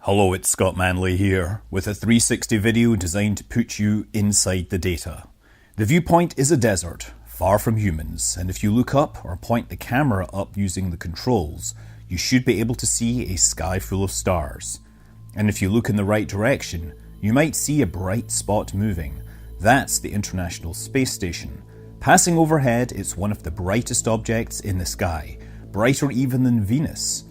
Hello, it's Scott Manley here, with a 360 video designed to put you inside the data. The viewpoint is a desert, far from humans, and if you look up or point the camera up using the controls, you should be able to see a sky full of stars. And if you look in the right direction, you might see a bright spot moving. That's the International Space Station. Passing overhead, it's one of the brightest objects in the sky, brighter even than Venus.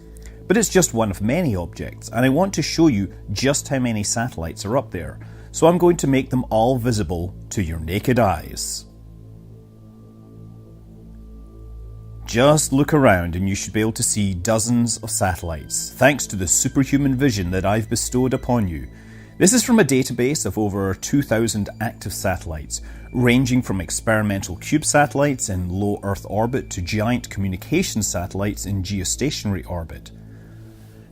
But it's just one of many objects, and I want to show you just how many satellites are up there, so I'm going to make them all visible to your naked eyes. Just look around and you should be able to see dozens of satellites, thanks to the superhuman vision that I've bestowed upon you. This is from a database of over 2,000 active satellites, ranging from experimental cube satellites in low Earth orbit to giant communication satellites in geostationary orbit.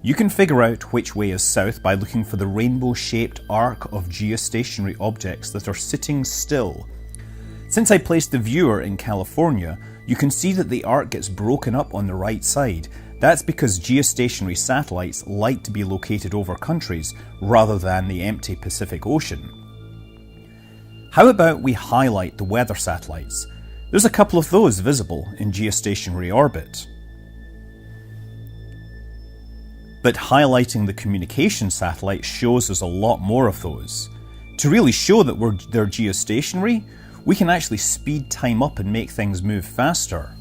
You can figure out which way is south by looking for the rainbow-shaped arc of geostationary objects that are sitting still. Since I placed the viewer in California, you can see that the arc gets broken up on the right side. That's because geostationary satellites like to be located over countries rather than the empty Pacific Ocean. How about we highlight the weather satellites? There's a couple of those visible in geostationary orbit. But highlighting the communication satellites shows us a lot more of those. To really show that they're geostationary, we can actually speed time up and make things move faster.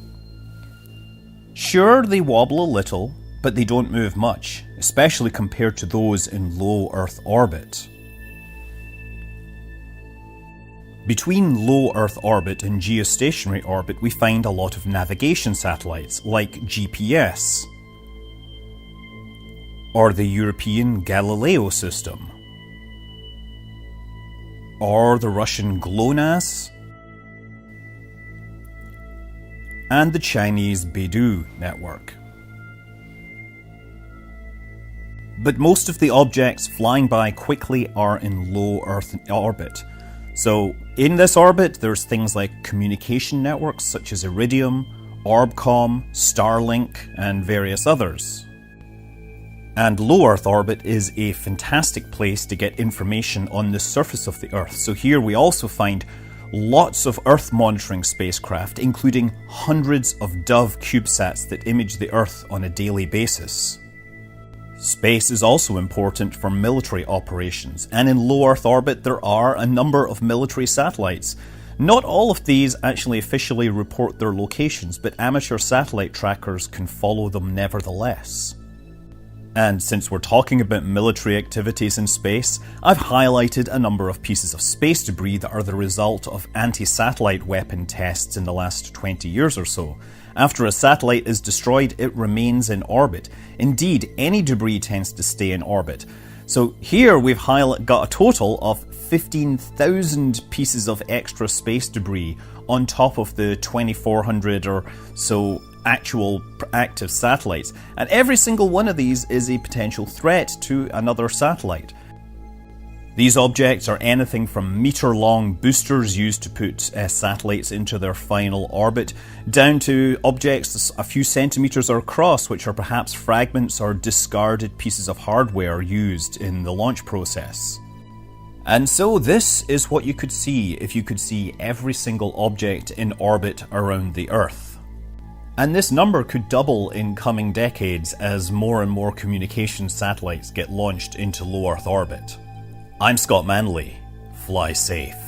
Sure, they wobble a little, but they don't move much, especially compared to those in low Earth orbit. Between low Earth orbit and geostationary orbit, we find a lot of navigation satellites, like GPS, or the European Galileo system, or the Russian GLONASS, and the Chinese Beidou network. But most of the objects flying by quickly are in low Earth orbit. So in this orbit, there's things like communication networks such as Iridium, Orbcomm, Starlink, and various others. And low Earth orbit is a fantastic place to get information on the surface of the Earth. So here we also find lots of Earth monitoring spacecraft, including hundreds of Dove CubeSats that image the Earth on a daily basis. Space is also important for military operations, and in low Earth orbit there are a number of military satellites. Not all of these actually officially report their locations, but amateur satellite trackers can follow them nevertheless. And since we're talking about military activities in space, I've highlighted a number of pieces of space debris that are the result of anti-satellite weapon tests in the last 20 years or so. After a satellite is destroyed, it remains in orbit. Indeed, any debris tends to stay in orbit. So here we've got a total of 15,000 pieces of extra space debris on top of the 2,400 or so actual active satellites, and every single one of these is a potential threat to another satellite. These objects are anything from meter-long boosters used to put satellites into their final orbit, down to objects a few centimeters across, which are perhaps fragments or discarded pieces of hardware used in the launch process. And so this is what you could see if you could see every single object in orbit around the Earth. And this number could double in coming decades as more and more communication satellites get launched into low Earth orbit. I'm Scott Manley. Fly safe.